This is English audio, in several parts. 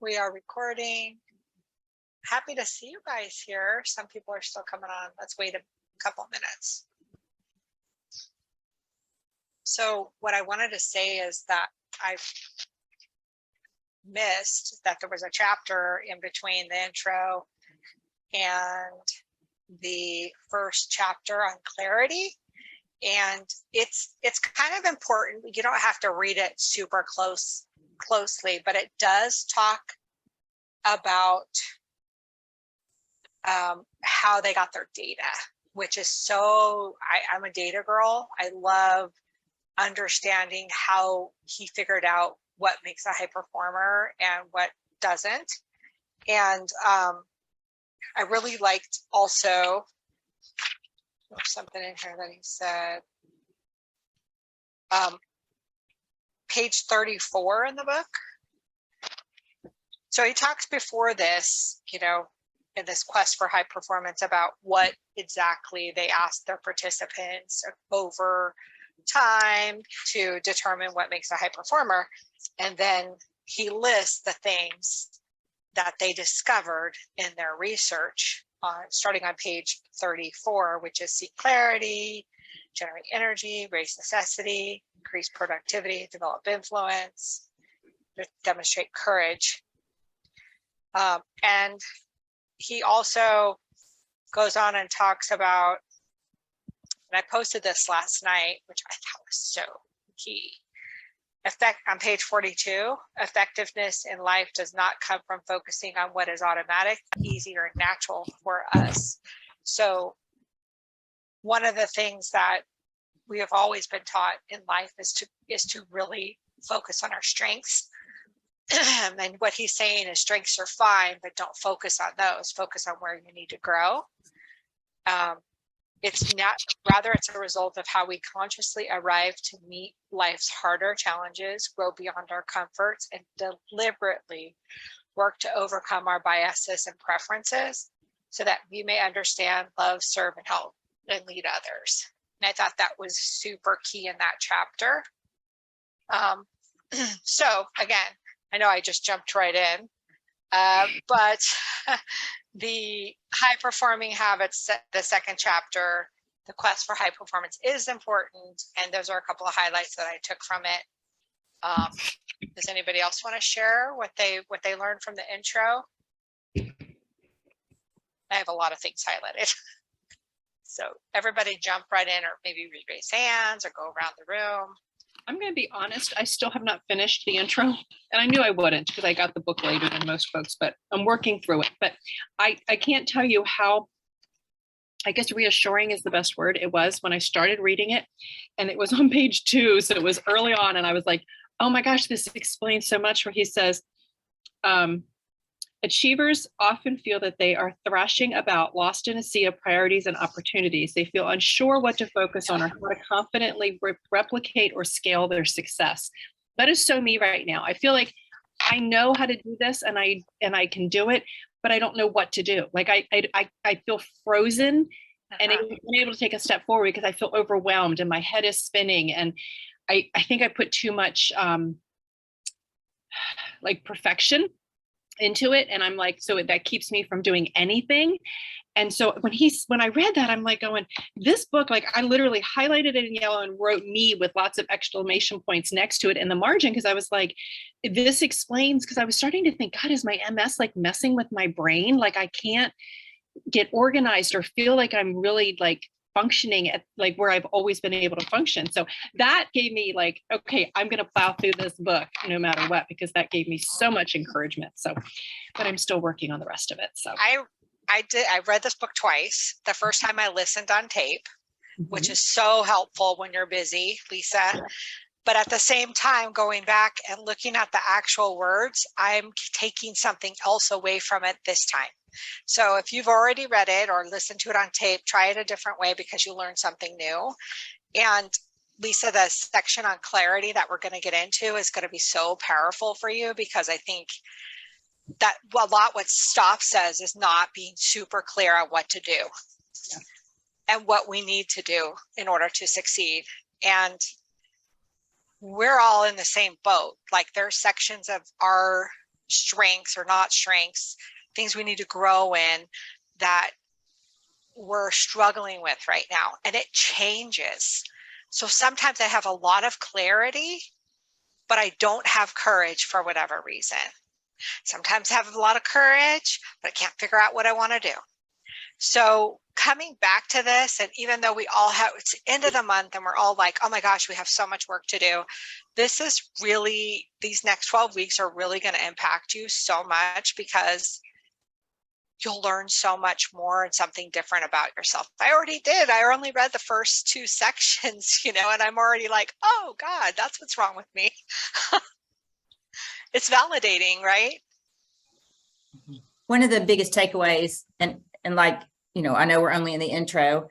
We are recording. Happy to see you guys here. Some people are still coming on. Let's wait a couple minutes. So what I wanted to say is that I missed that there was a chapter in between the intro and the first chapter on clarity. And it's kind of important. You don't have to read it super closely, but it does talk about how they got their data, which is so, I'm a data girl. I love understanding how he figured out what makes a high performer and what doesn't. And I really liked also, there's something in here that he said, page 34 in the book. So he talks before this, you know, in this quest for high performance about what exactly they asked their participants over time to determine what makes a high performer. And then he lists the things that they discovered in their research, starting on page 34, which is seek clarity, generate energy, raise necessity, increase productivity, develop influence, demonstrate courage. And he also goes on and talks about, and I posted this last night, which I thought was so key. On page 42, effectiveness in life does not come from focusing on what is automatic, easy, or natural for us. So one of the things that we have always been taught in life is to really focus on our strengths. And what he's saying is strengths are fine, but don't focus on those. Focus on where you need to grow. It's not, rather it's a result of how we consciously arrive to meet life's harder challenges, grow beyond our comforts, and deliberately work to overcome our biases and preferences so that we may understand, love, serve, and help and lead others. And I thought that was super key in that chapter. So again, I know I just jumped right in, but the high performing habits, the second chapter, the quest for high performance is important. And those are a couple of highlights that I took from it. Does anybody else want to share what they learned from the intro? I have a lot of things highlighted. So everybody jump right in, or maybe raise hands or go around the room. I'm going to be honest, I still have not finished the intro, and I knew I wouldn't because I got the book later than most folks, but I'm working through it. But I can't tell you how, I guess reassuring is the best word it was when I started reading it, and it was on page 2. So it was early on, and I was like, oh my gosh, this explains so much, where he says, achievers often feel that they are thrashing about, lost in a sea of priorities and opportunities. They feel unsure what to focus on or how to confidently replicate or scale their success. That is so me right now. I feel like I know how to do this and I can do it, but I don't know what to do. Like I feel frozen and unable to take a step forward because I feel overwhelmed and my head is spinning. And I think I put too much like perfection into it, and I'm like, so that keeps me from doing anything. And so when I read that, I'm like going, this book, like I literally highlighted it in yellow and wrote me with lots of exclamation points next to it in the margin, because I was like, this explains, because I was starting to think, God, is my MS like messing with my brain? Like I can't get organized or feel like I'm really like functioning at like where I've always been able to function. So that gave me like, okay, I'm going to plow through this book no matter what, because that gave me so much encouragement. So, but I'm still working on the rest of it. So I read this book twice. The first time I listened on tape, which is so helpful when you're busy, Lisa. But at the same time, going back and looking at the actual words, I'm taking something else away from it this time. So if you've already read it or listened to it on tape, try it a different way because you learned something new. And Lisa, the section on clarity that we're going to get into is going to be so powerful for you, because I think that a lot what Stoff says is not being super clear on what to do and what we need to do in order to succeed. And we're all in the same boat. Like there are sections of our strengths or not strengths, things we need to grow in that we're struggling with right now, and it changes. So sometimes I have a lot of clarity, but I don't have courage for whatever reason. Sometimes I have a lot of courage, but I can't figure out what I want to do. So coming back to this, and even though we all have, it's the end of the month and we're all like, oh my gosh, we have so much work to do. This is really, these next 12 weeks are really going to impact you so much, because you'll learn so much more and something different about yourself. I already did. I only read the first 2 sections, and I'm already like, oh God, that's what's wrong with me. It's validating, right? One of the biggest takeaways, and like, I know we're only in the intro,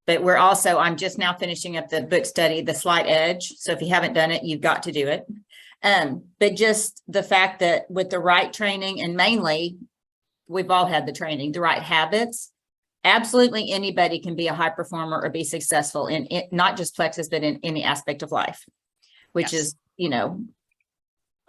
but I'm just now finishing up the book study, The Slight Edge. So if you haven't done it, you've got to do it. But just the fact that with the right training, and mainly we've all had the training, the right habits, absolutely anybody can be a high performer or be successful in it, not just Plexus, but in any aspect of life, which Yes. is,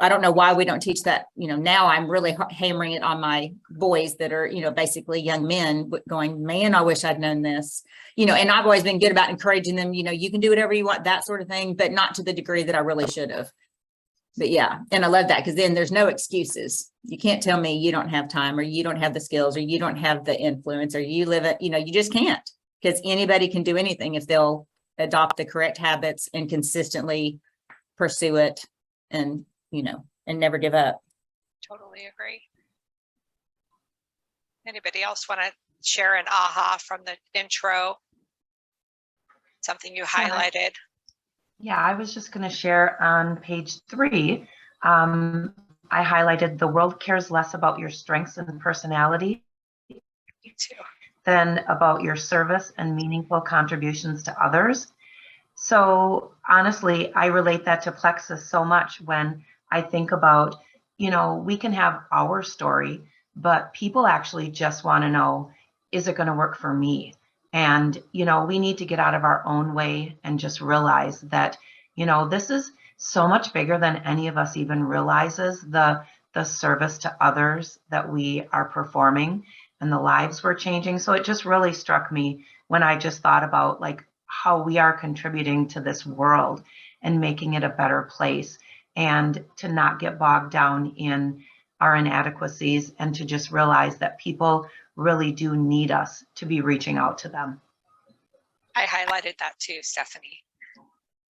I don't know why we don't teach that. Now I'm really hammering it on my boys that are, basically young men going, man, I wish I'd known this, and I've always been good about encouraging them, you can do whatever you want, that sort of thing, but not to the degree that I really should have. But yeah, and I love that, because then there's no excuses. You can't tell me you don't have time, or you don't have the skills, or you don't have the influence, or you live it, you just can't, because anybody can do anything if they'll adopt the correct habits and consistently pursue it, and and never give up. Totally agree. Anybody else want to share an aha from the intro? Something you highlighted? Yeah, I was just going to share on page 3. I highlighted the world cares less about your strengths and personality Me too. than about your service and meaningful contributions to others. So honestly, I relate that to Plexus so much when I think about, we can have our story, but people actually just want to know, is it going to work for me? And, we need to get out of our own way and just realize that, this is so much bigger than any of us even realizes, the service to others that we are performing and the lives we're changing. So it just really struck me when I just thought about like how we are contributing to this world and making it a better place, and to not get bogged down in our inadequacies, and to just realize that people really do need us to be reaching out to them. I highlighted that too, Stephanie.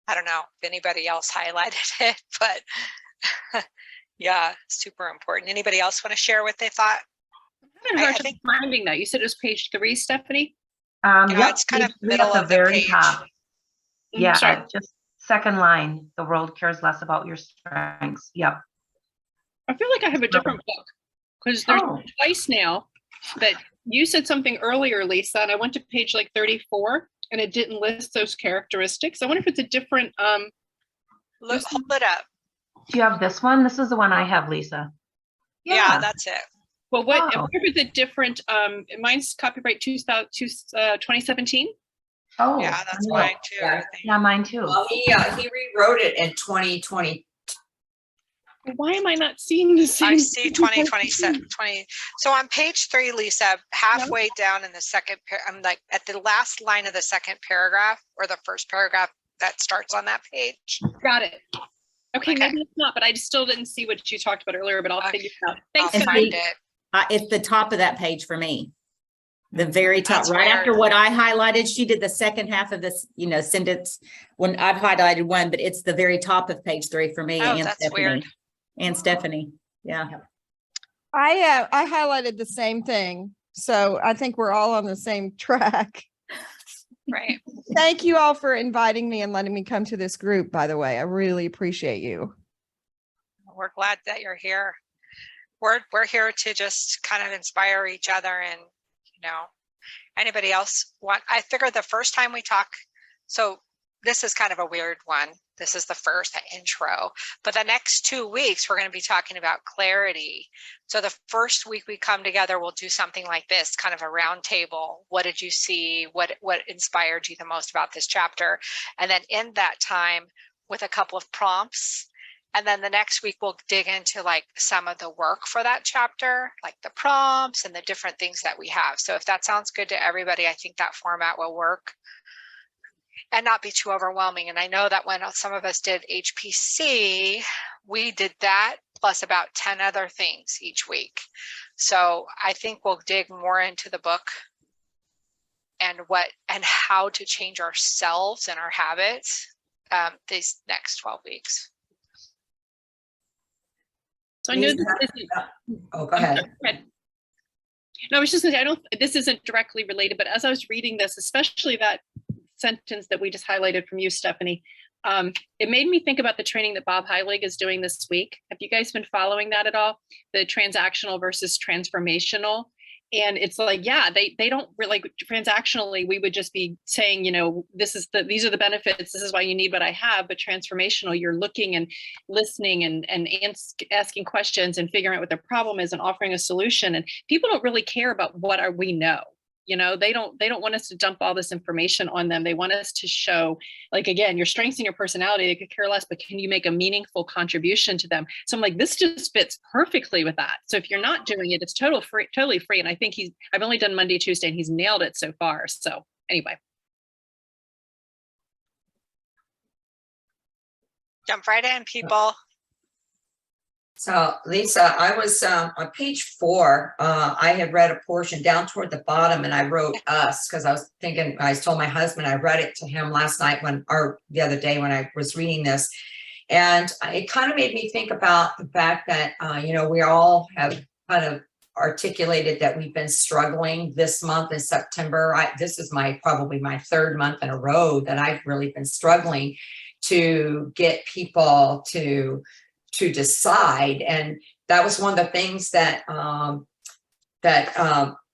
I don't know if anybody else highlighted it, but yeah, super important. Anybody else want to share what they thought? I'm having a hard I time think- finding that. You said it was page 3, Stephanie? Yeah, it's kind of page 3 middle at the of the very page. top. Yeah, Sorry. just second line, the world cares less about your strengths. Yep. I feel like I have a different book, because there's Oh. twice now that you said something earlier, Lisa, and I went to page like 34 and it didn't list those characteristics. I wonder if it's a different, Look, hold it up. Do you have this one? This is the one I have, Lisa. Yeah, that's it. well, what, I Oh. wonder if it's a different, mine's copyright 2017. Oh, Yeah, that's I know. mine too. Yeah. I think. Yeah, mine too. Well, he rewrote it in 2020. Why am I not seeing the same? I see 20. So on page 3, Lisa, halfway down in the second, I'm like at the last line of the second paragraph, or the first paragraph that starts on that page. Got it. Okay, Okay. maybe it's not, but I still didn't see what you talked about earlier, but I'll Okay. figure it out. I'll Thanks, find Stephanie. it. It's the top of that page for me. The very top, That's right weird. after what I highlighted. She did the second half of this, sentence when I've highlighted one, but it's the very top of page 3 for me. Oh, and that's Stephanie. weird. And Stephanie. Yeah. I highlighted the same thing, so I think we're all on the same track. Right. Thank you all for inviting me and letting me come to this group, by the way. I really appreciate you. We're glad that you're here. We're here to just kind of inspire each other, and anybody else want. I figured the first time we talk, so this is kind of a weird one. This is the first intro, but the next 2 weeks we're going to be talking about clarity. So the first week we come together, we'll do something like this, kind of a round table. What did you see? What inspired you the most about this chapter? And then in that time, with a couple of prompts, And then the next week we'll dig into like some of the work for that chapter, like the prompts and the different things that we have. So if that sounds good to everybody, I think that format will work and not be too overwhelming. And I know that when some of us did HPC, we did that plus about 10 other things each week. So I think we'll dig more into the book and what and how to change ourselves and our habits these next 12 weeks. So I know Lisa, this isn't. Oh, go I'm ahead. sorry, go ahead. No, I was just gonna say, this isn't directly related, but as I was reading this, especially that sentence that we just highlighted from you, Stephanie, it made me think about the training that Bob Heilig is doing this week. Have you guys been following that at all? The transactional versus transformational. And it's like, yeah, they don't really, like, transactionally, we would just be saying, you know, these are the benefits, this is why you need what I have. But transformational, you're looking and listening and asking questions and figuring out what their problem is and offering a solution. And people don't really care about what we know. You know, they don't want us to dump all this information on them. They want us to show, like, again, your strengths and your personality. They could care less, but can you make a meaningful contribution to them? So I'm like, this just fits perfectly with that. So if you're not doing it, it's totally free. And I think I've only done Monday, Tuesday, and he's nailed it so far. So anyway. Jump right in, people. So Lisa, I was on page 4. I had read a portion down toward the bottom and I wrote us because I was thinking, I told my husband, I read it to him last night or the other day when I was reading this. And it kind of made me think about the fact that, you know, we all have kind of articulated that we've been struggling this month in September. This is probably my 3rd month in a row that I've really been struggling to get people to decide. And that was one of the things that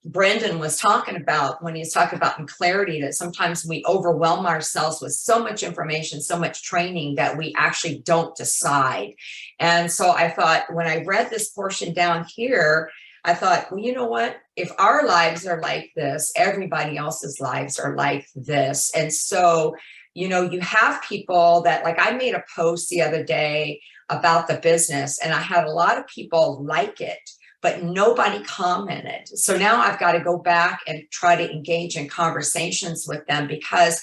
Brendan was talking about when he was talking about in clarity, that sometimes we overwhelm ourselves with so much information, so much training that we actually don't decide. And so I thought, when I read this portion down here, I thought, well, you know what? If our lives are like this, everybody else's lives are like this. And so, you know, you have people that, like, I made a post the other day about the business and I had a lot of people like it, but nobody commented. So now I've got to go back and try to engage in conversations with them because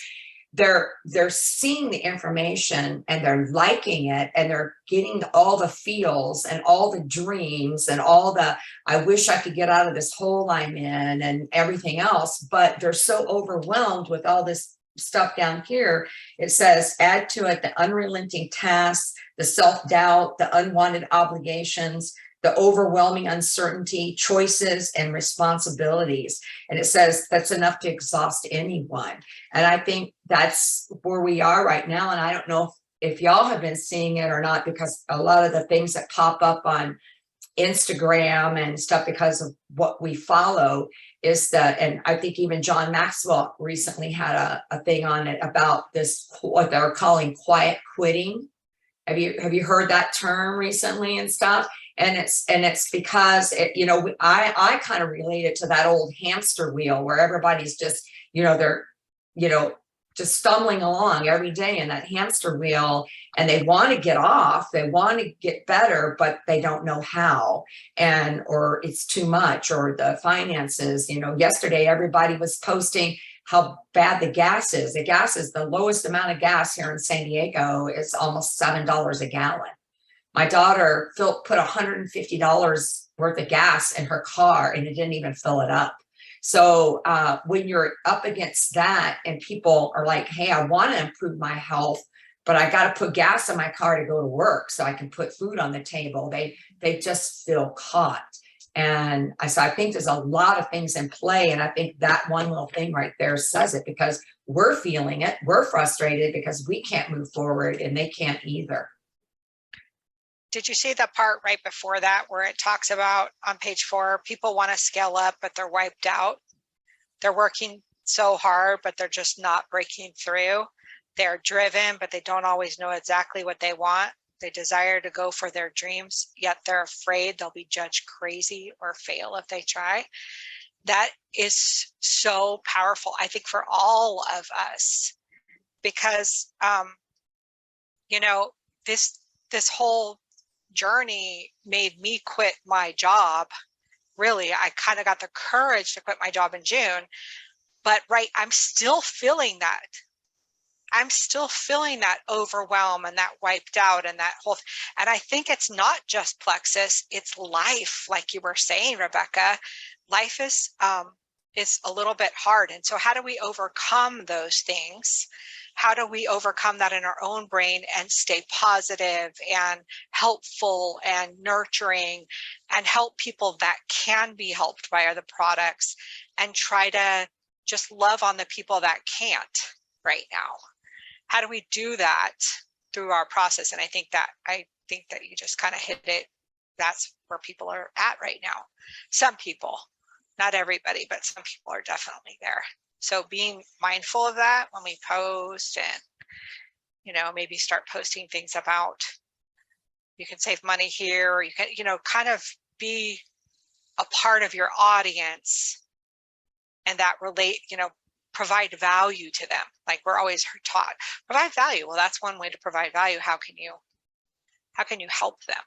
they're seeing the information and they're liking it and they're getting all the feels and all the dreams and all the, I wish I could get out of this hole I'm in and everything else, but they're so overwhelmed with all this stuff down here. It says, add to it the unrelenting tasks, the self-doubt, the unwanted obligations, the overwhelming uncertainty, choices, and responsibilities. And it says that's enough to exhaust anyone. And I think that's where we are right now. And I don't know if y'all have been seeing it or not, because a lot of the things that pop up on Instagram and stuff, because of what we follow, is that, and I think even John Maxwell recently had a thing on it about this, what they're calling quiet quitting. Have you heard that term recently and stuff? And it's because you know, I kind of relate it to that old hamster wheel where everybody's just, you know, they're, you know, just stumbling along every day in that hamster wheel, and they want to get off, they want to get better, but they don't know how, or it's too much, or the finances. You know, yesterday everybody was posting how bad the gas is. The gas is the lowest amount of gas here in San Diego. It's almost $7 a gallon. My daughter put $150 worth of gas in her car and it didn't even fill it up. So when you're up against that and people are like, hey, I want to improve my health, but I got to put gas in my car to go to work so I can put food on the table. They just feel caught. And so I think there's a lot of things in play. And I think that one little thing right there says it, because we're feeling it. We're frustrated because we can't move forward and they can't either. Did you see the part right before that where it talks about on page 4, people want to scale up, but they're wiped out. They're working so hard, but they're just not breaking through. They're driven, but they don't always know exactly what they want. They desire to go for their dreams, yet they're afraid they'll be judged crazy or fail if they try. That is so powerful, I think, for all of us, because, you know, this whole journey made me quit my job. Really, I kind of got the courage to quit my job in June, but I'm still feeling that. I'm still feeling that overwhelm and that wiped out and that whole, and I think it's not just Plexus, it's life. Like you were saying, Rebecca, life is a little bit hard. And so how do we overcome those things? How do we overcome that in our own brain and stay positive and helpful and nurturing and help people that can be helped by other products and try to just love on the people that can't right now? How do we do that through our process? And I think that you just kind of hit it. That's where people are at right now. Some people, not everybody, but some people are definitely there. So being mindful of that when we post and, maybe start posting things about, you can save money here, or you can, kind of be a part of your audience and that provide value to them. Like we're always taught, provide value. Well, that's one way to provide value. How can you help them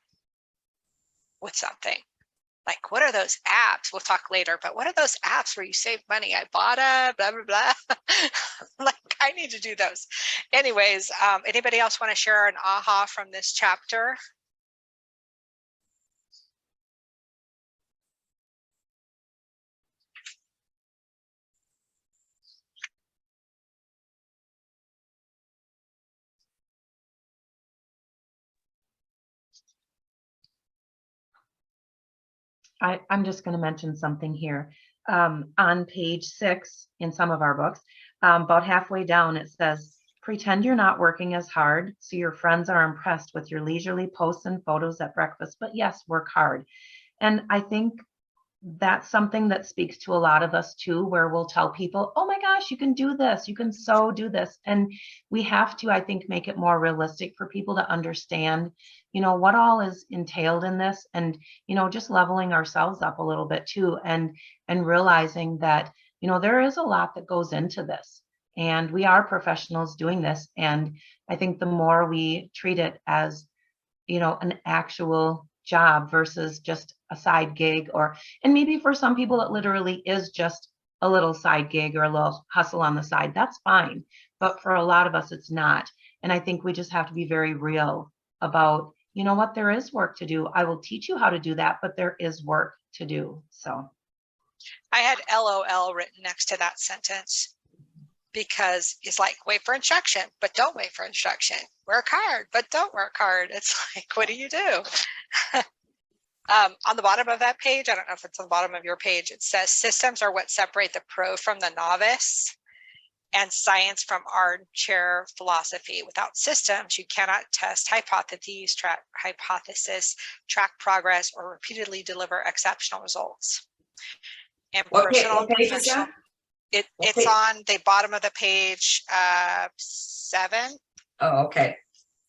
with something? Like, what are those apps? We'll talk later, but what are those apps where you save money? I bought a blah, blah, blah. Like, I need to do those. Anyways, anybody else want to share an aha from this chapter? I'm just going to mention something here. On page 6 in some of our books, about halfway down, it says, pretend you're not working as hard so your friends are impressed with your leisurely posts and photos at breakfast, but yes, work hard. And I think that's something that speaks to a lot of us too, where we'll tell people, oh my gosh, you can do this, you can so do this. And we have to, I think, make it more realistic for people to understand, what all is entailed in this, and, just leveling ourselves up a little bit too, and realizing that, there is a lot that goes into this, and we are professionals doing this. And I think the more we treat it as, an actual job versus just a side gig, and maybe for some people it literally is just a little side gig or a little hustle on the side, that's fine. But for a lot of us, it's not. And I think we just have to be very real about, what, there is work to do. I will teach you how to do that, but there is work to do. So I had LOL written next to that sentence, because it's like, wait for instruction, but don't wait for instruction. Work hard, but don't work hard. It's like, what do you do? On the bottom of that page, I don't know if it's on the bottom of your page, it says systems are what separate the pro from the novice and science from armchair philosophy. Without systems, you cannot test hypotheses, track progress, or repeatedly deliver exceptional results. And What page is that? It's on the bottom of the page 7. Oh, okay.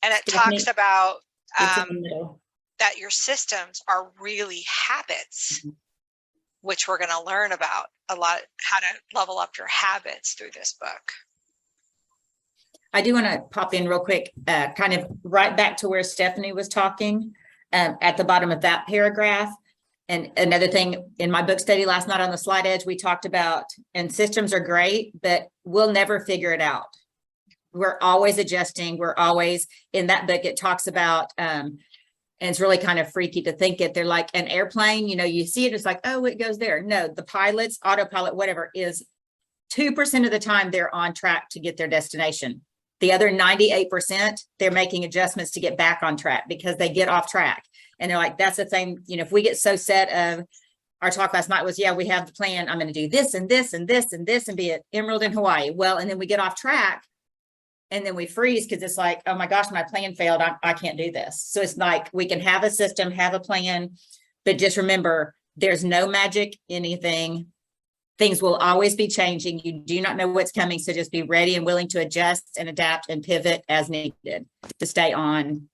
And it Stephanie, talks about it's in the middle. that your systems are really habits, which we're going to learn about a lot, how to level up your habits through this book. I do want to pop in real quick, kind of right back to where Stephanie was talking, at the bottom of that paragraph. And another thing, in my book study last night on the Slide Edge, we talked about, and systems are great, but we'll never figure it out. We're always adjusting. We're always, in that book, it talks about, and it's really kind of freaky to think it. They're like an airplane, you see it, it's like, oh, it goes there. No, the pilots, autopilot, whatever, is 2% of the time they're on track to get their destination. The other 98%, they're making adjustments to get back on track because they get off track. And they're like, that's the thing, if we get so set of, our talk last night was, yeah, we have the plan, I'm going to do this and this and this and this and be at Emerald in Hawaii. Well, and then we get off track and then we freeze because it's like, oh my gosh, my plan failed. I can't do this. So it's like, we can have a system, have a plan, but just remember, there's no magic anything. Things will always be changing. You do not know what's coming. So just be ready and willing to adjust and adapt and pivot as needed to stay on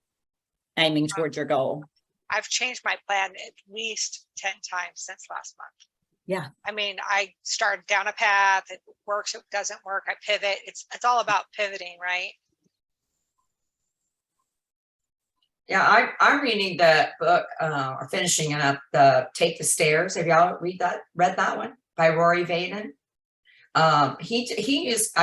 aiming towards your goal. I've changed my plan at least 10 times since last month. Yeah. I mean, I started down a path, it works, it doesn't work, I pivot. It's all about pivoting, right? Yeah, I'm reading the book, or finishing up the Take the Stairs. Have y'all read that one by Rory Vaden? I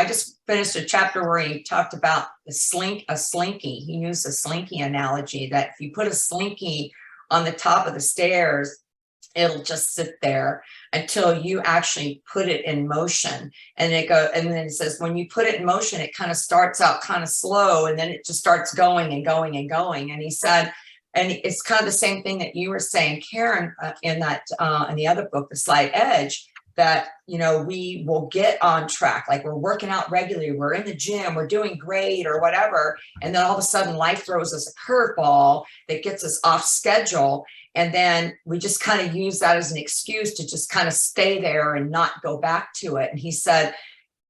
just finished a chapter where he talked about a slinky. He used a slinky analogy, that if you put a slinky on the top of the stairs, it'll just sit there until you actually put it in motion. And then it says, when you put it in motion, it kind of starts out kind of slow, and then it just starts going and going and going. And he said, and it's kind of the same thing that you were saying, Karen, in the other book, The Slight Edge, that, we will get on track. Like, we're working out regularly, we're in the gym, we're doing great or whatever. And then all of a sudden life throws us a curveball that gets us off schedule. And then we just kind of use that as an excuse to just kind of stay there and not go back to it. And he said,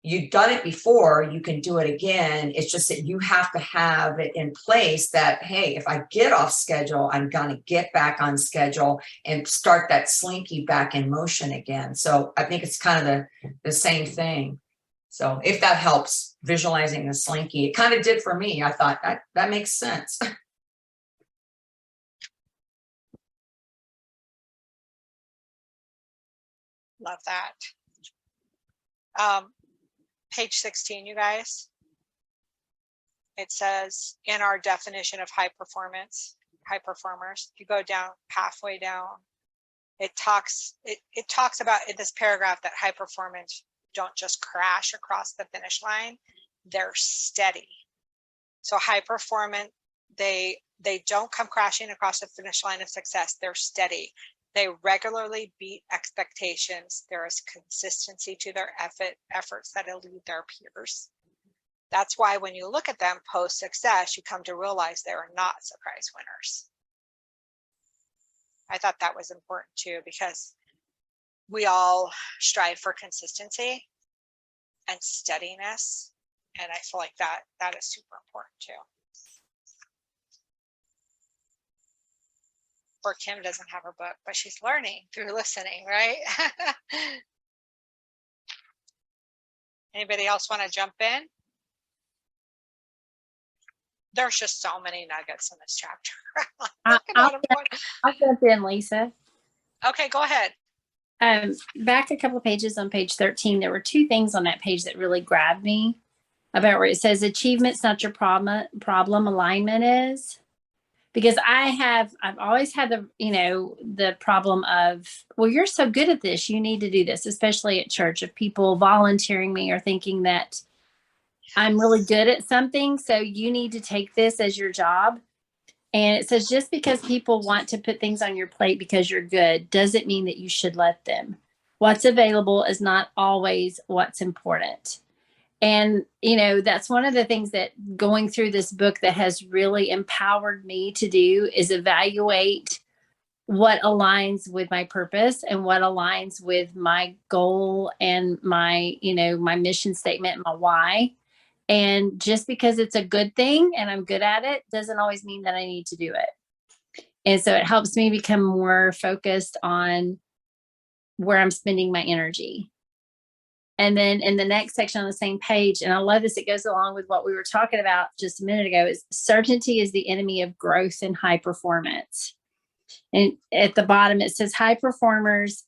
you've done it before, you can do it again. It's just that you have to have it in place that, hey, if I get off schedule, I'm going to get back on schedule and start that slinky back in motion again. So I think it's kind of the same thing. So if that helps, visualizing the slinky, it kind of did for me. I thought that makes sense. Love that. Page 16, you guys. It says, in our definition of high performers, you go down halfway down, it talks about in this paragraph that high performance don't just crash across the finish line, they're steady. So high performance, they don't come crashing across the finish line of success, they're steady. They regularly beat expectations. There is consistency to their efforts that elude their peers. That's why when you look at them post-success, you come to realize they are not surprise winners. I thought that was important too, because we all strive for consistency and steadiness. And I feel like that is super important too. Poor Kim doesn't have her book, but she's learning through listening, right? Anybody else want to jump in? There's just so many nuggets in this chapter. I'll jump in, Lisa. Okay, go ahead. Back a couple of pages on page 13, there were two things on that page that really grabbed me about where it says achievement's not your problem, alignment is. Because I've always had the problem of, well, you're so good at this, you need to do this, especially at church, of people volunteering me or thinking that I'm really good at something, so you need to take this as your job. And it says, just because people want to put things on your plate because you're good doesn't mean that you should let them. What's available is not always what's important. And, that's one of the things that going through this book that has really empowered me to do is evaluate what aligns with my purpose and what aligns with my goal and my, my mission statement, my why. And just because it's a good thing and I'm good at it doesn't always mean that I need to do it. And so it helps me become more focused on where I'm spending my energy. And then in the next section on the same page, and I love this, it goes along with what we were talking about just a minute ago, is certainty is the enemy of growth and high performance. And at the bottom, it says high performers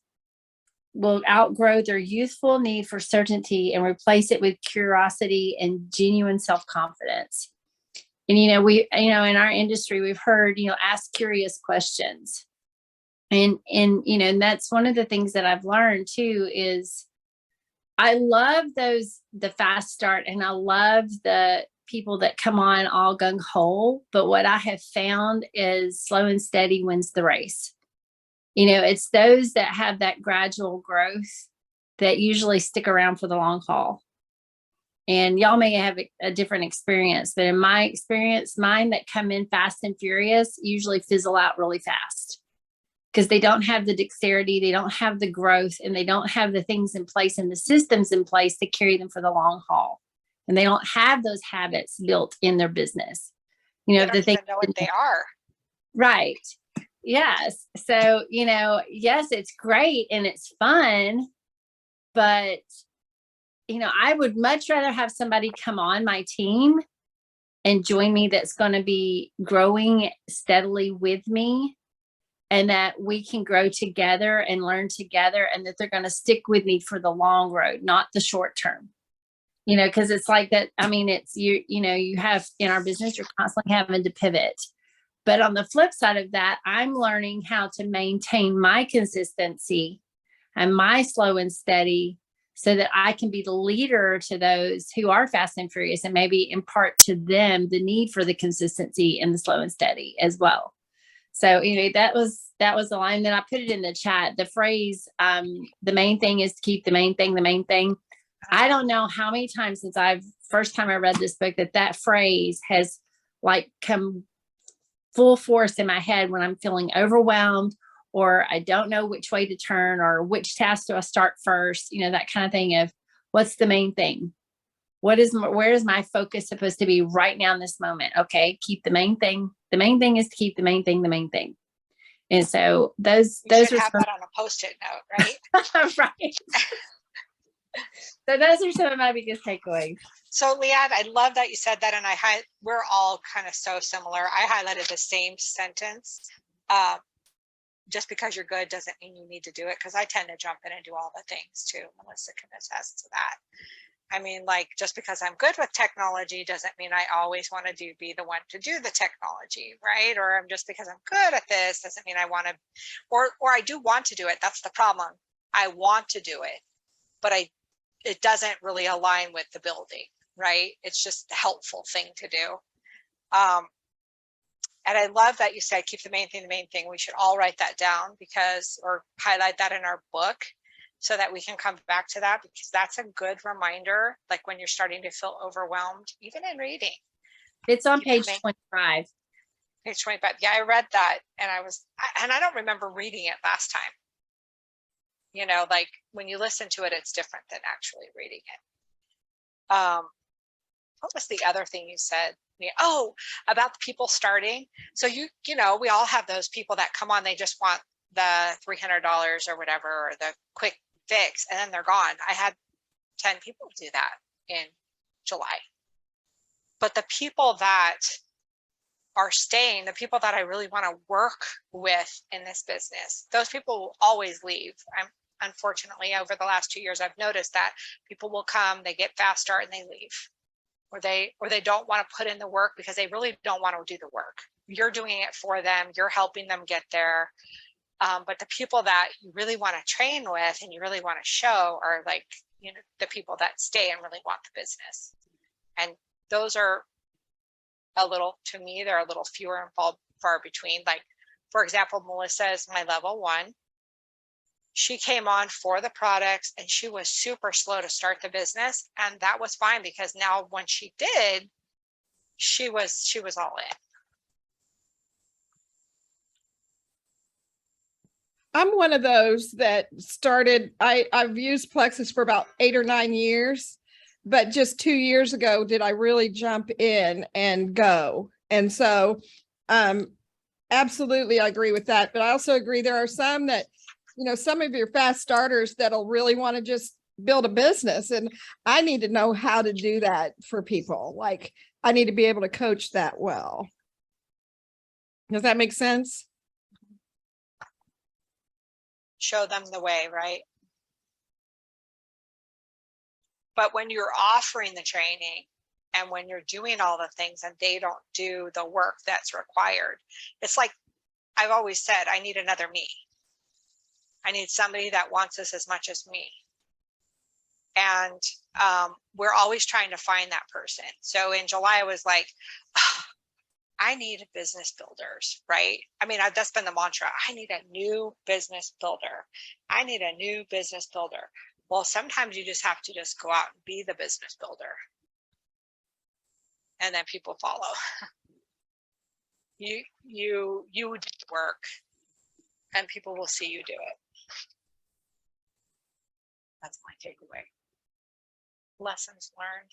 will outgrow their youthful need for certainty and replace it with curiosity and genuine self-confidence. And, we, in our industry, we've heard, ask curious questions. And that's one of the things that I've learned too, is I love the fast start, and I love the people that come on all gung ho. But what I have found is slow and steady wins the race. It's those that have that gradual growth that usually stick around for the long haul. And y'all may have a different experience, but in my experience, mine that come in fast and furious usually fizzle out really fast. Because they don't have the dexterity, they don't have the growth, and they don't have the things in place and the systems in place to carry them for the long haul. And they don't have those habits built in their business. They don't even know what they are. Right. Yes. So, yes, it's great and it's fun, but, I would much rather have somebody come on my team and join me that's going to be growing steadily with me, and that we can grow together and learn together, and that they're going to stick with me for the long road, not the short term. You know, because it's like that. I mean, it's you know, you have in our business, you're constantly having to pivot. But on the flip side of that, I'm learning how to maintain my consistency and my slow and steady, so that I can be the leader to those who are fast and furious, and maybe impart to them the need for the consistency and the slow and steady as well. So, you know, that was the line. Then I put it in the chat, the phrase, the main thing is to keep the main thing, the main thing. I don't know how many times since first time I read this book that phrase has like come full force in my head when I'm feeling overwhelmed, or I don't know which way to turn, or which task do I start first, you know, that kind of thing of what's the main thing? Where is my focus supposed to be right now in this moment? Okay, keep the main thing. The main thing is to keep the main thing, the main thing. And so those should are have that on a Post-it note, right? right. So those are some of my biggest takeaways. So Leanne, I love that you said that, and we're all kind of so similar. I highlighted the same sentence. Just because you're good doesn't mean you need to do it, because I tend to jump in and do all the things too. Melissa can attest to that. I mean, like, just because I'm good with technology doesn't mean I always want to be the one to do the technology, right? Or I'm just because I'm good at this doesn't mean I want to, or I do want to do it. That's the problem. I want to do it, but it doesn't really align with the building, right? It's just a helpful thing to do. And I love that you said, keep the main thing, the main thing. We should all write that down, or highlight that in our book, so that we can come back to that, because that's a good reminder, like when you're starting to feel overwhelmed, even in reading. It's on page 25. Page 25. Yeah, I read that, and I don't remember reading it last time. You know, like when you listen to it, it's different than actually reading it. What was the other thing you said? Oh, about the people starting. So you know, we all have those people that come on, they just want the $300 or whatever, or the quick fix, and then they're gone. I had 10 people do that in July. But the people that are staying, the people that I really want to work with in this business, those people will always leave. Unfortunately, over the last 2 years, I've noticed that people will come, they get fast start, and they leave. Or they don't want to put in the work because they really don't want to do the work. You're doing it for them. You're helping them get there. But the people that you really want to train with and you really want to show are, like, you know, the people that stay and really want the business. And those are to me, they're a little fewer and far between. Like, for example, Melissa is my level 1. She came on for the products, and she was super slow to start the business. And that was fine, because now when she did, she was all in. I'm one of those that started, I've used Plexus for about 8 or 9 years, but just 2 years ago, did I really jump in and go? And so, absolutely, I agree with that. But I also agree there are some that, you know, some of your fast starters that'll really want to just build a business. And I need to know how to do that for people. Like, I need to be able to coach that well. Does that make sense? Show them the way, right? But when you're offering the training and when you're doing all the things and they don't do the work that's required, it's like I've always said, I need another me. I need somebody that wants this as much as me. And we're always trying to find that person. So in July, I was like, oh, I need business builders, right? I mean, that's been the mantra. I need a new business builder. I need a new business builder. Well, sometimes you just have to just go out and be the business builder. And then people follow. You do the work and people will see you do it. That's my takeaway. Lessons learned.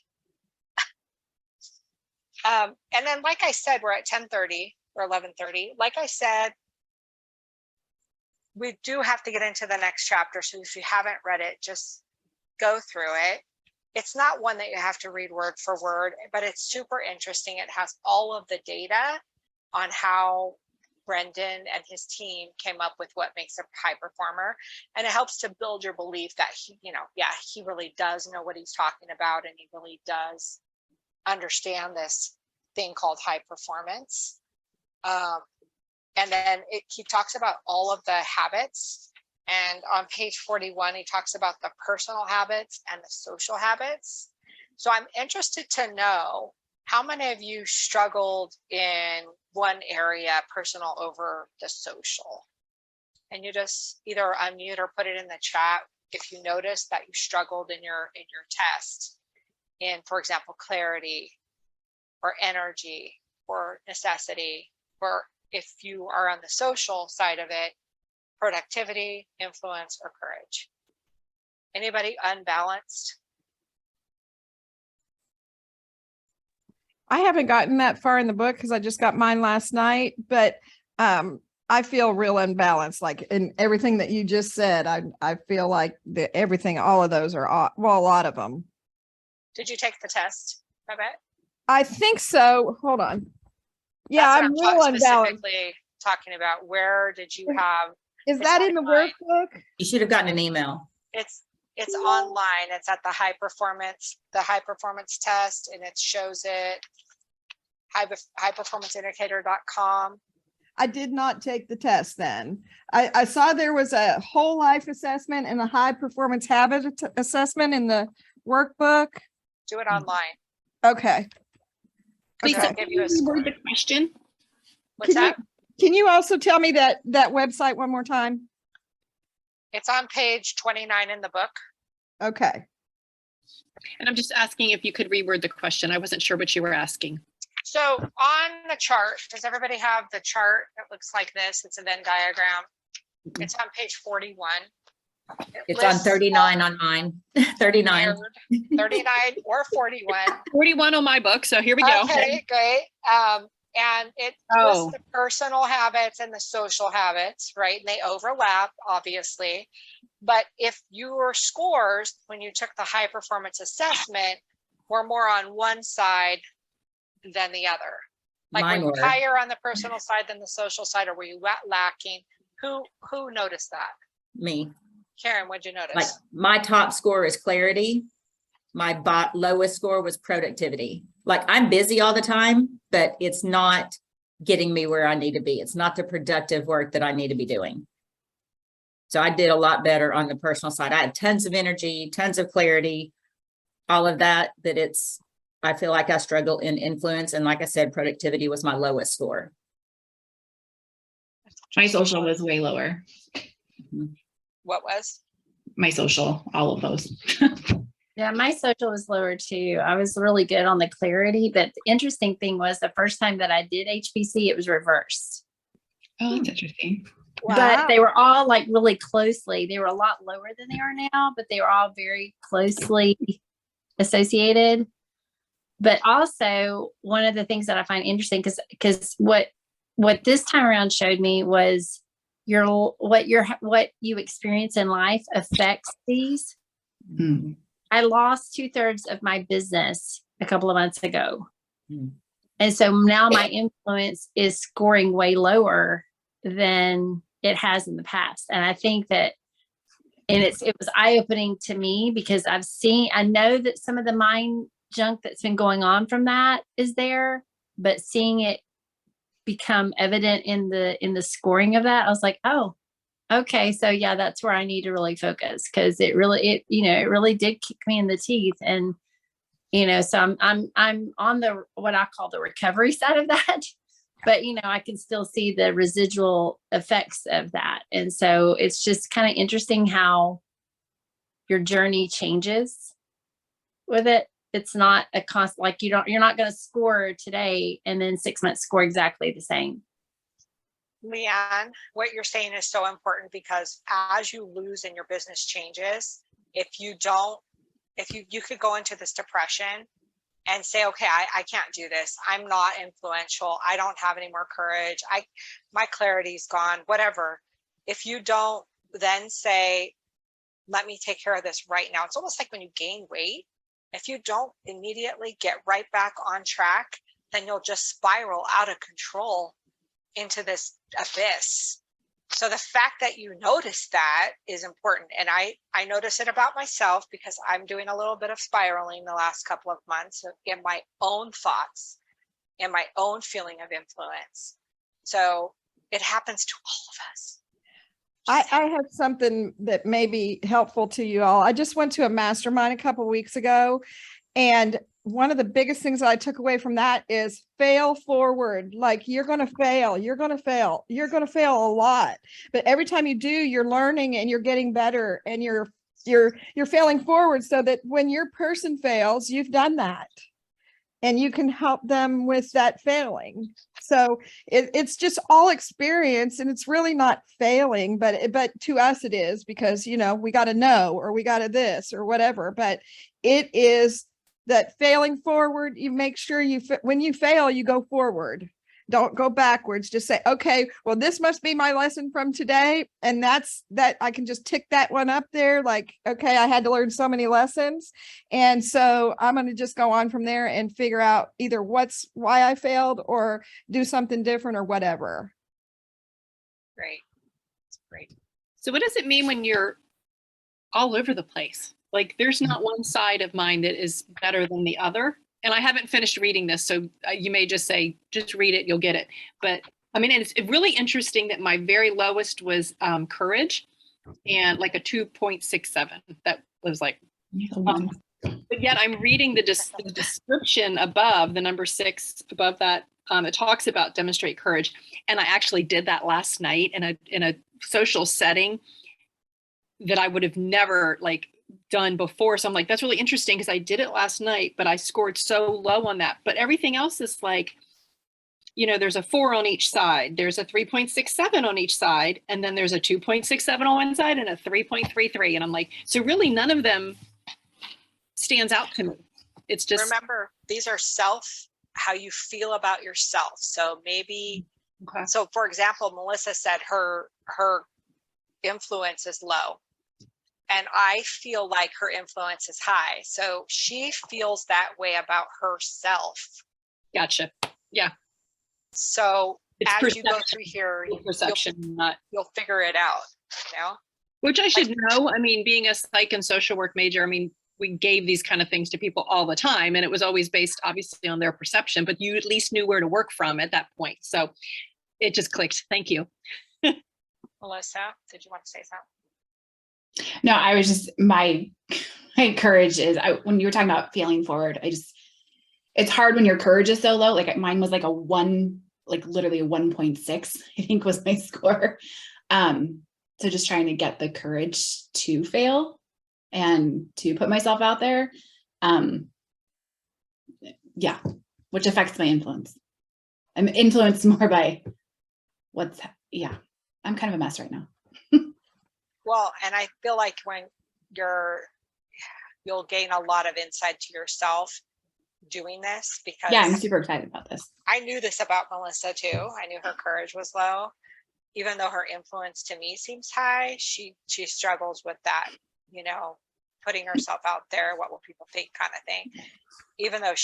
And then, like I said, we're at 10:30 or 11:30. Like I said, we do have to get into the next chapter. So if you haven't read it, just go through it. it's not one that you have to read word for word, but it's super interesting. It has all of the data on how Brendan and his team came up with what makes a high performer. And it helps to build your belief that he, you know, yeah, he really does know what he's talking about, and he really does understand this thing called high performance. And then he talks about all of the habits. And on page 41, he talks about the personal habits and the social habits. So I'm interested to know, how many of you struggled in one area, personal over the social? And you just either unmute or put it in the chat if you notice that you struggled in your test in, for example, clarity or energy or necessity, or if you are on the social side of it, productivity, influence, or courage. Anybody unbalanced? I haven't gotten that far in the book because I just got mine last night, but I feel real unbalanced, like in everything that you just said. I feel like everything, all of those are, well, a lot of them. Did you take the test, Babette? I think so. Hold on. Yeah, That's I'm what real unbalanced. specifically talking about. Where did you have? Is it's that in the online. workbook? You should have gotten an email. It's online. It's at the high performance test, and it shows it highperformanceindicator.com. I did not take the test then. I saw there was a whole life assessment and a high performance habit assessment in the workbook. Do it online. Okay. Lisa, I'll can give you you a score. reword the question? What's that? Can you also tell me that website one more time? It's on page 29 in the book. Okay. And I'm just asking if you could reword the question. I wasn't sure what you were asking. So on the chart, does everybody have the chart that looks like this? It's a Venn diagram. It's on page 41. It's on 39 on mine. 39. 39 or 41. 41 on my book, so here we go. Okay, great. And it lists the personal habits and the social habits, right? And they overlap, obviously. But if your scores, when you took the high performance assessment, were more on one side than the other, like Mine were you were. higher on the personal side than the social side, or were you lacking? Who noticed that? Me. Karen, what'd you notice? Like my top score is clarity. My lowest score was productivity. Like I'm busy all the time, but it's not getting me where I need to be. It's not the productive work that I need to be doing. So I did a lot better on the personal side. I had tons of energy, tons of clarity, all of that, I feel like I struggle in influence. And like I said, productivity was my lowest score. My social was way lower. What was? My social, all of those. Yeah, my social was lower too. I was really good on the clarity, but the interesting thing was the first time that I did HPC, it was reversed. Oh, that's interesting. But they were all like really closely. They were a lot lower than they are now, but they were all very closely associated. But also one of the things that I find interesting, because what this time around showed me was what you experience in life affects these. Hmm. I lost 2/3 of my business a couple of months ago. Hmm. And so now my influence is scoring way lower than it has in the past. And I think that, and it was eye-opening to me because I know that some of the mind junk that's been going on from that is there, but seeing it become evident in the scoring of that, I was like, oh, okay. So yeah, that's where I need to really focus, because it really did kick me in the teeth. And, so I'm on the, what I call the recovery side of that, but I can still see the residual effects of that. And so it's just kind of interesting how your journey changes with it. It's not a constant, like you're not going to score today and then 6 months score exactly the same. Leanne, what you're saying is so important, because as you lose and your business changes, if you could go into this depression and say, okay, I can't do this. I'm not influential. I don't have any more courage. My clarity's gone, whatever. If you don't then say, let me take care of this right now. It's almost like when you gain weight If you don't immediately get right back on track, then you'll just spiral out of control into this abyss. So the fact that you notice that is important. And I notice it about myself because I'm doing a little bit of spiraling the last couple of months in my own thoughts and my own feeling of influence. So it happens to all of us. I have something that may be helpful to you all. I just went to a mastermind a couple weeks ago, and one of the biggest things that I took away from that is fail forward. Like, you're going to fail, you're going to fail, you're going to fail a lot. But every time you do, you're learning and you're getting better, and you're failing forward, so that when your person fails, you've done that and you can help them with that failing. So it's just all experience, and it's really not failing, but to us it is, because, you know, we got to know, or we got to this or whatever, but it is that failing forward. You make sure when you fail, you go forward. Don't go backwards. Just say, okay, well, this must be my lesson from today. And that's that. I can just tick that one up there. Like, okay, I had to learn so many lessons. And so I'm going to just go on from there and figure out either why I failed, or do something different, or whatever. Great. It's great. So what does it mean when you're all over the place? Like, there's not one side of mine that is better than the other. And I haven't finished reading this, so you may just say, just read it, you'll get it. But I mean, it's really interesting that my very lowest was courage, and like a 2.67. That was like, but yet I'm reading the description above, the number 6 above that. It talks about demonstrate courage. And I actually did that last night in a social setting that I would have never done before. So I'm like, that's really interesting, because I did it last night, but I scored so low on that. But everything else is like, you know, there's a 4 on each side, there's a 3.67 on each side, and then there's a 2.67 on one side and a 3.33. And I'm like, so really none of them stands out to me. It's just, remember, these are how you feel about yourself. So maybe, okay. So for example, Melissa said her influence is low. And I feel like her influence is high. So she feels that way about herself. Gotcha. Yeah. So It's as you go through here, perception, you'll figure it out, you know? Which I should know. I mean, being a psych and social work major, I mean, we gave these kind of things to people all the time, and it was always based obviously on their perception, but you at least knew where to work from at that point. So it just clicked. Thank you. Melissa, did you want to say something? No, I was just, my courage is, when you were talking about failing forward, it's hard when your courage is so low. Like mine was like a 1, like literally a 1.6, I think was my score. So just trying to get the courage to fail and to put myself out there. Yeah, which affects my influence. I'm influenced more by I'm kind of a mess right now. Well, and I feel like when you'll gain a lot of insight to yourself doing this, because I'm super excited about this. I knew this about Melissa too. I knew her courage was low, even though her influence to me seems high. She struggles with that, you know, putting herself out there, what will people think kind of thing. Even though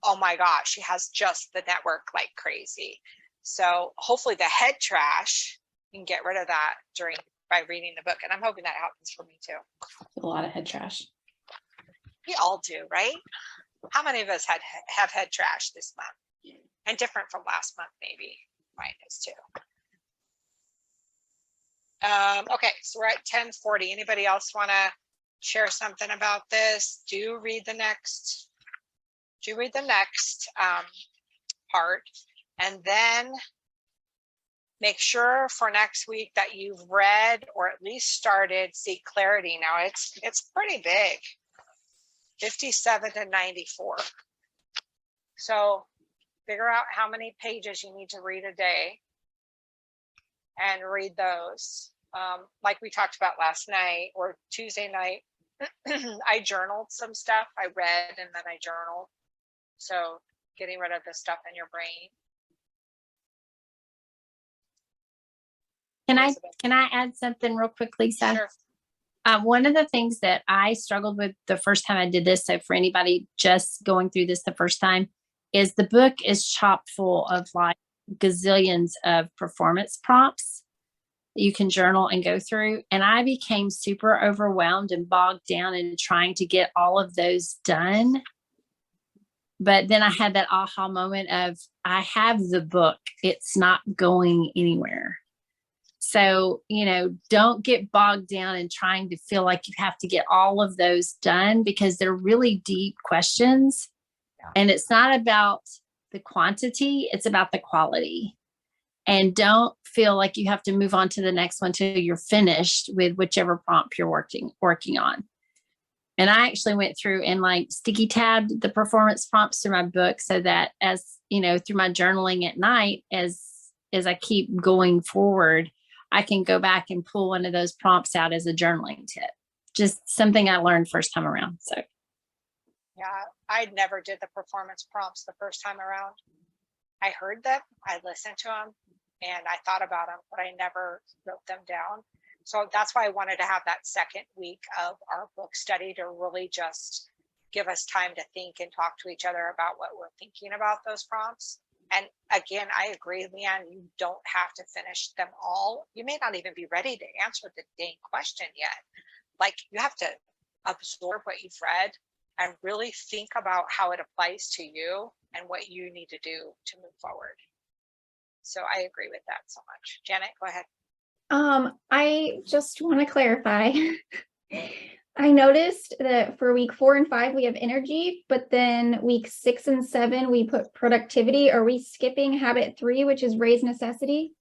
oh my gosh, she has just the network like crazy. So hopefully the head trash, you can get rid of that by reading the book. And I'm hoping that happens for me too. A lot of head trash. We all do, right? How many of us have head trash this month? And different from last month, maybe. Mine is too. Okay, so we're at 10:40. Anybody else want to share something about this? Do read the next part, and then make sure for next week that you've read or at least started Seek Clarity. Now it's pretty big, 57 to 94. So figure out how many pages you need to read a day and read those. Like we talked about last night or Tuesday night, I journaled some stuff. I read and then I journaled. So getting rid of the stuff in your brain. Can I add something real quick, Lisa? Sure. One of the things that I struggled with the first time I did this, so for anybody just going through this the first time, is the book is chock full of like gazillions of performance prompts you can journal and go through. And I became super overwhelmed and bogged down in trying to get all of those done. But then I had that aha moment of, I have the book, it's not going anywhere. So, don't get bogged down in trying to feel like you have to get all of those done, because they're really deep questions. And it's not about the quantity, it's about the quality. And don't feel like you have to move on to the next one till you're finished with whichever prompt you're working on. And I actually went through and like sticky tabbed the performance prompts through my book, so that as, through my journaling at night, as I keep going forward, I can go back and pull one of those prompts out as a journaling tip. Just something I learned first time around. So. Yeah, I never did the performance prompts the first time around. I heard them, I listened to them, and I thought about them, but I never wrote them down. So that's why I wanted to have that second week of our book study to really just give us time to think and talk to each other about what we're thinking about those prompts. And again, I agree, Leanne, you don't have to finish them all. You may not even be ready to answer the dang question yet. Like, you have to absorb what you've read and really think about how it applies to you and what you need to do to move forward. So I agree with that so much. Janet, go ahead. I just want to clarify. I noticed that for week 4 and 5, we have energy, but then week 6 and 7, we put productivity. Are we skipping habit 3, which is raise necessity?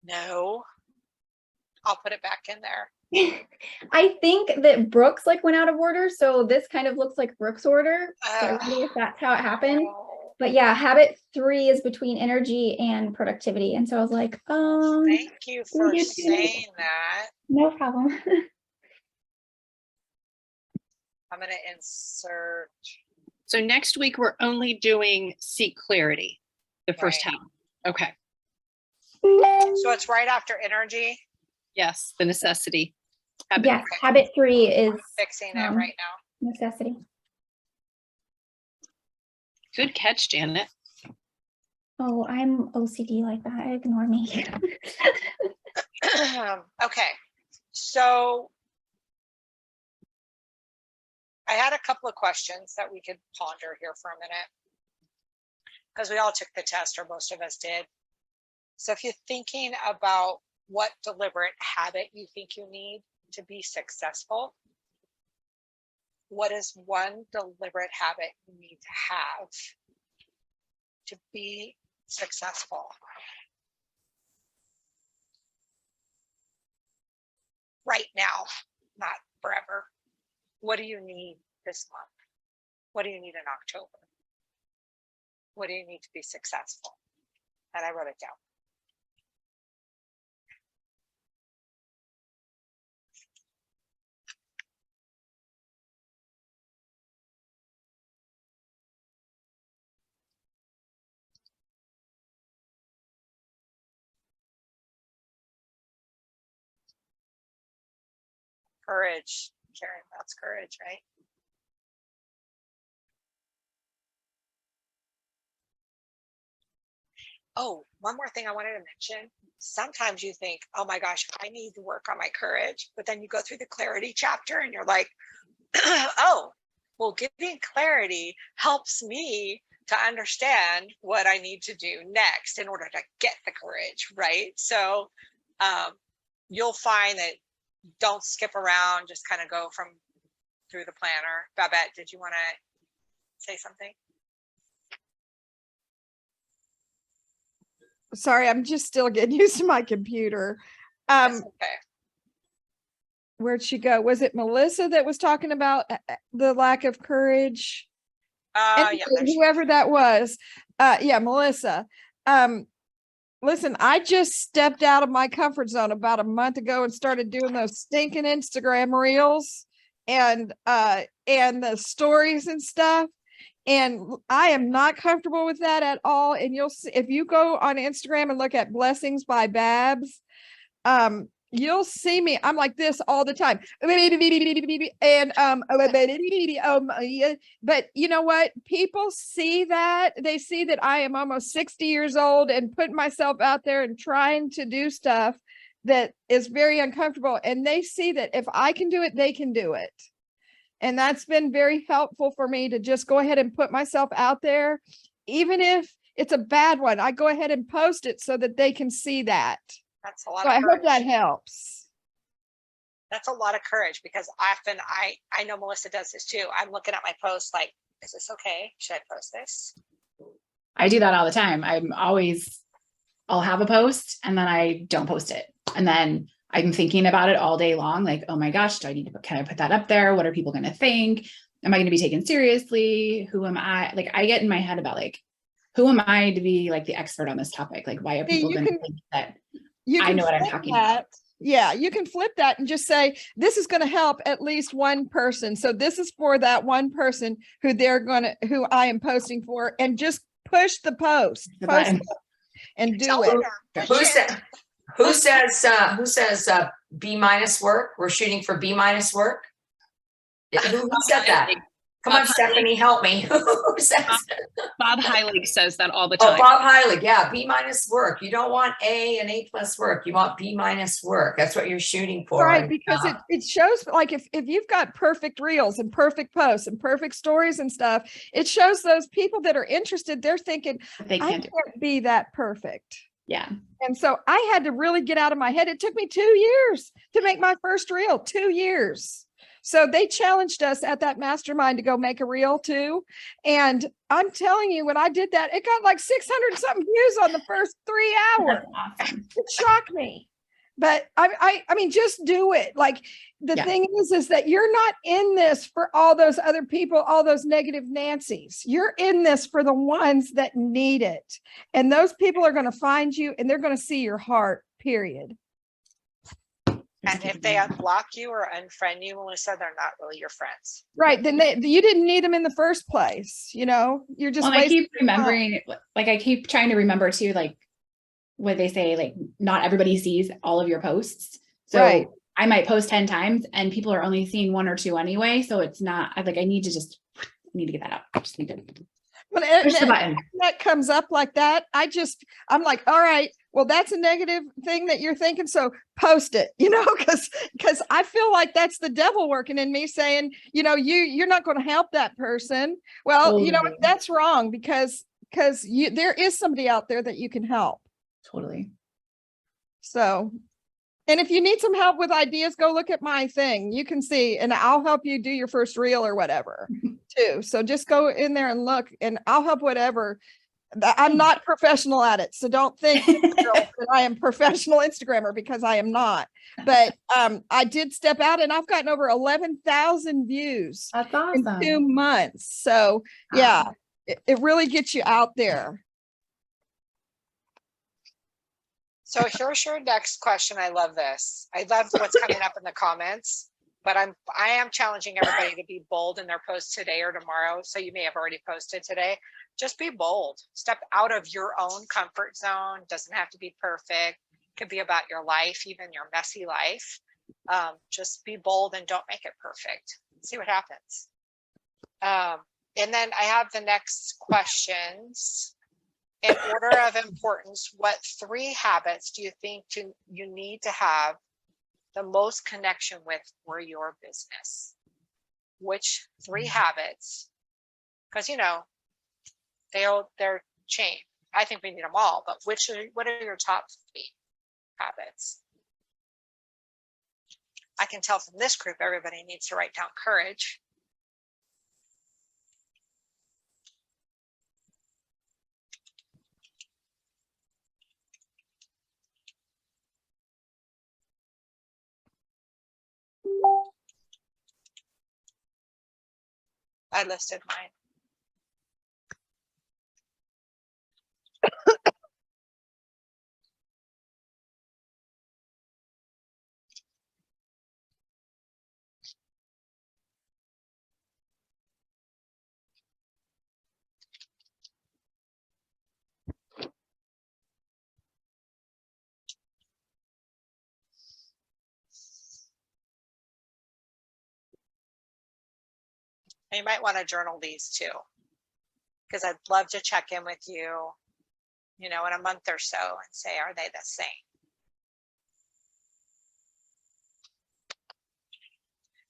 No, I'll put it back in there. I think that Brooks went out of order. So this kind of looks like Brooks' order. So I wonder if that's how it happened. But yeah, habit 3 is between energy and productivity. And so I was like, thank you for saying that. No problem. I'm going to insert. So next week, we're only doing seek clarity, the first half. Okay. So it's right after energy. Yes, the necessity. Yes, habit 3 is fixing it right now. Necessity. Good catch, Janet. Oh, I'm OCD like that. Ignore me. Okay, so I had a couple of questions that we could ponder here for a minute, because we all took the test, or most of us did. So if you're thinking about what deliberate habit you think you need to be successful, what is one deliberate habit you need to have to be successful? Right now, not forever. What do you need this month? What do you need in October? What do you need to be successful? And I wrote it down. Courage, Karen, that's courage, right? Oh, one more thing I wanted to mention. Sometimes you think, oh my gosh, I need to work on my courage. But then you go through the clarity chapter and you're like, oh, well, getting clarity helps me to understand what I need to do next in order to get the courage, right? So you'll find that don't skip around, just kind of go through the planner. Babette, did you want to say something? Sorry, I'm just still getting used to my computer. Okay. Where'd she go? Was it Melissa that was talking about the lack of courage? Yeah, whoever that was. Yeah, Melissa. Listen, I just stepped out of my comfort zone about a month ago and started doing those stinking Instagram reels and the stories and stuff. And I am not comfortable with that at all. And you'll see, if you go on Instagram and look at Blessings by Babs, you'll see me. I'm like this all the time. And yeah, but you know what? People see that. They see that I am almost 60 years old and putting myself out there and trying to do stuff that is very uncomfortable. And they see that if I can do it, they can do it. And that's been very helpful for me to just go ahead and put myself out there. Even if it's a bad one, I go ahead and post it so that they can see that. That's a lot So of I hope that courage. helps. That's a lot of courage because often I know Melissa does this too. I'm looking at my posts like, is this okay? Should I post this? I do that all the time. I'll have a post and then I don't post it. And then I'm thinking about it all day long. Like, oh my gosh, can I put that up there? What are people going to think? Am I going to be taken seriously? Who am I? Like, I get in my head about like, who am I to be like the expert on this topic? Like, why are people going to think that I know what I'm talking about? Yeah, you can flip that and just say, this is going to help at least one person. So this is for that one person who I am posting for, and just push the post, The post button. it and do Tell it. them, Who push it. says B- work? We're shooting for B- work. Who said that? Come on, Stephanie, help me. Who says that? Bob Heilig says that all the Oh, time. Bob Heilig. Yeah, B- work. You don't want A and A+ work. You want B- work. That's what you're shooting for. Right, And, because it shows, like, if you've got perfect reels and perfect posts and perfect stories and stuff, it shows those people that are interested, they're thinking, They I can't do it. can't be that perfect. Yeah. And so I had to really get out of my head. It took me 2 years to make my first reel, 2 years. So they challenged us at that mastermind to go make a reel too. And I'm telling you, when I did that, it got like 600 something views on the first 3 hours. That's awesome. It shocked me. But I mean, just do it. Like, the Yeah. thing is that you're not in this for all those other people, all those negative Nancys. You're in this for the ones that need it. And those people are going to find you and they're going to see your heart, period. And if they unblock you or unfriend you, Melissa, they're not really your friends. Right. Then you didn't need them in the first place. You know, you're just Well, I wasting keep remembering, like, I keep trying to remember too, like, what they say, like, not everybody sees all of your posts. So Right. I might post 10 times and people are only seeing 1 or 2 anyway. So it's not, I need to get that out. I just need to push the button. That comes up like that. I'm like, all right, well, that's a negative thing that you're thinking. So post it, because I feel like that's the devil working in me saying, you're not going to help that person. Well, Totally. that's wrong because there is somebody out there that you can help. Totally. So, and if you need some help with ideas, go look at my thing. You can see, and I'll help you do your first reel or whatever too. So just go in there and look, and I'll help whatever. I'm not professional at it. So don't think that I am professional Instagrammer, because I am not. But I did step out and I've gotten over 11,000 views That's in awesome. 2 months. So yeah, it really gets you out there. So here's your next question. I love this. I love what's coming up in the comments, but I am challenging everybody to be bold in their posts today or tomorrow. So you may have already posted today. Just be bold. Step out of your own comfort zone. Doesn't have to be perfect. It could be about your life, even your messy life. Just be bold and don't make it perfect. See what happens. And then I have the next questions. In order of importance, what 3 habits do you think you need to have the most connection with for your business? Which 3 habits? Because they're chain. I think we need them all, but what are your top 3 habits? I can tell from this group, everybody needs to write down courage. I listed mine. And you might want to journal these too, because I'd love to check in with you, in a month or so and say, are they the same?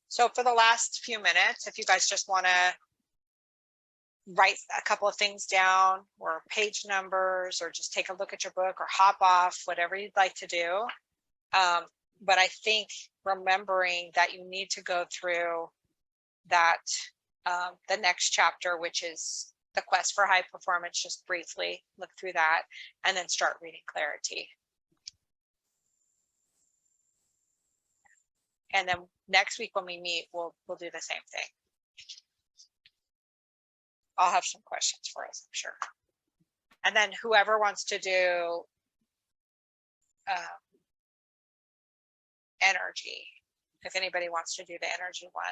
So for the last few minutes, if you guys just want to write a couple of things down or page numbers, or just take a look at your book or hop off, whatever you'd like to do. But I think remembering that you need to go through that, the next chapter, which is the quest for high performance, just briefly look through that and then start reading Clarity. And then next week when we meet, we'll do the same thing. I'll have some questions for us, I'm sure. And then whoever wants to do energy, if anybody wants to do the energy one,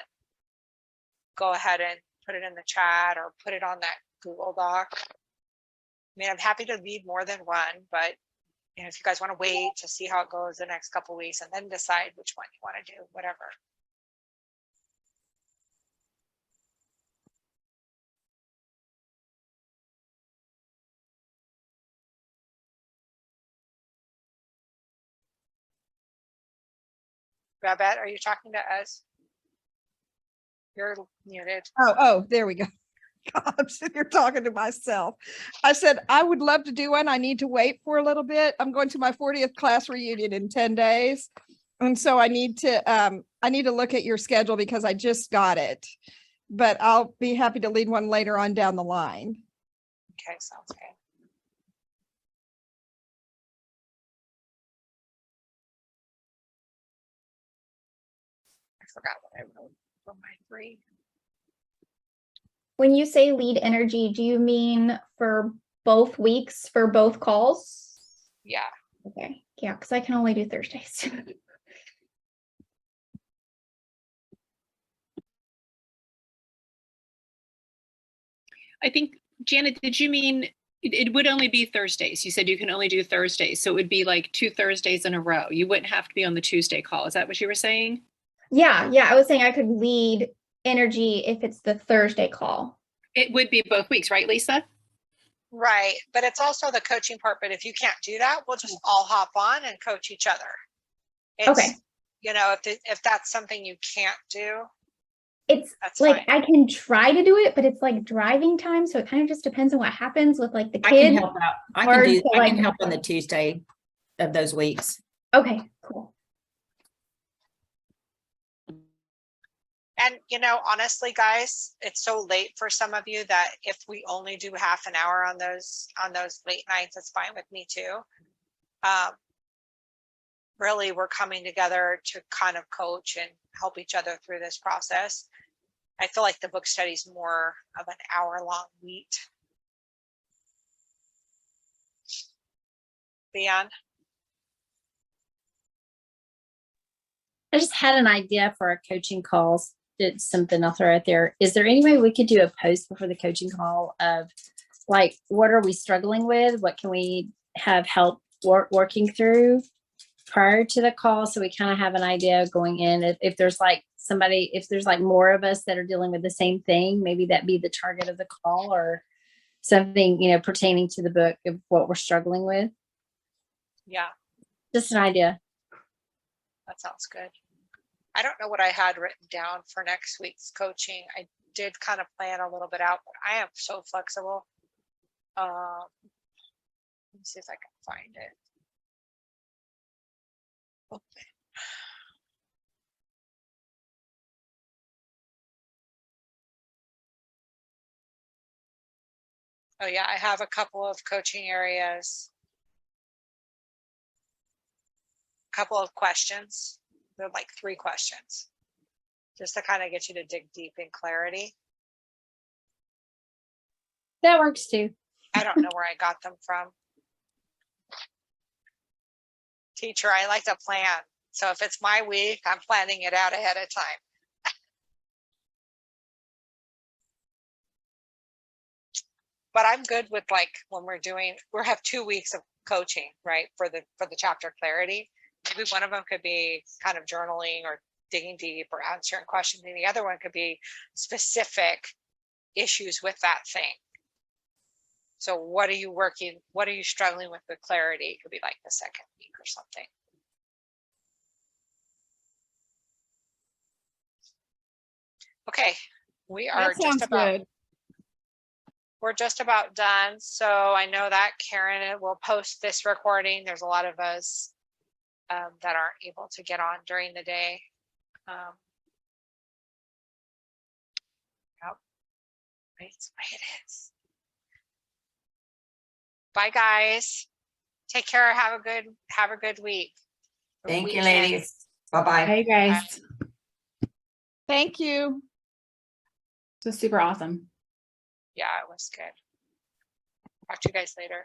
go ahead and put it in the chat or put it on that Google Doc. I mean, I'm happy to lead more than one, but if you guys want to wait to see how it goes the next couple of weeks and then decide which one you want to do, whatever. Babette, are you talking to us? You're muted. Oh, there we go. God, I'm sitting here talking to myself. I said, I would love to do one. I need to wait for a little bit. I'm going to my 40th class reunion in 10 days. And so I need to look at your schedule because I just got it, but I'll be happy to lead one later on down the line. Okay, sounds good. I forgot what I wrote for my 3. When you say lead energy, do you mean for both weeks, for both calls? Yeah. Okay, yeah, because I can only do Thursdays. I think, Janet, did you mean it would only be Thursdays? You said you can only do Thursdays. So it would be like 2 Thursdays in a row. You wouldn't have to be on the Tuesday call. Is that what you were saying? Yeah, I was saying I could lead energy if it's the Thursday call. It would be both weeks, right, Lisa? Right. But it's also the coaching part. But if you can't do that, we'll just all hop on and coach each other. It's, Okay. If that's something you can't do, It's that's like fine. I can try to do it, but it's like driving time. So it kind of just depends on what happens with like the I can kids. help out. I hard can to, I can like- help on the Tuesday of those weeks. Okay, cool. And, honestly, guys, it's so late for some of you that if we only do half an hour on those late nights, it's fine with me too. Really, we're coming together to kind of coach and help each other through this process. I feel like the book study is more of an hour-long meet. Leon? I just had an idea for our coaching calls. It's something I'll throw out there. Is there any way we could do a post before the coaching call of like, what are we struggling with? What can we have help working through prior to the call? So we kind of have an idea going in. If there's like somebody, if there's like more of us that are dealing with the same thing, maybe that be the target of the call or something, pertaining to the book of what we're struggling with. Yeah, Just an idea. that sounds good. I don't know what I had written down for next week's coaching. I did kind of plan a little bit out, but I am so flexible. Let me see if I can find it. Okay. Oh yeah, I have a couple of coaching areas. Couple of questions. They're like 3 questions. Just to kind of get you to dig deep in clarity. That works too. I don't know where I got them from. Teacher, I like to plan. So if it's my week, I'm planning it out ahead of time. But I'm good with like when we have 2 weeks of coaching, right? For the chapter clarity. Maybe one of them could be kind of journaling or digging deep or answering questions. And the other one could be specific issues with that thing. So what are you struggling with clarity? It could be like the second week or something. Okay, we are That sounds good. we're just about done. So I know that Karen will post this recording. There's a lot of us that aren't able to get on during the day. Yep. Right, it's the way it is. Bye, guys. Take care. Have a good week. Thank you, Weekend. ladies. Bye-bye. Hey guys, Thank you. this was super awesome. Yeah, it was good. Talk to you guys later.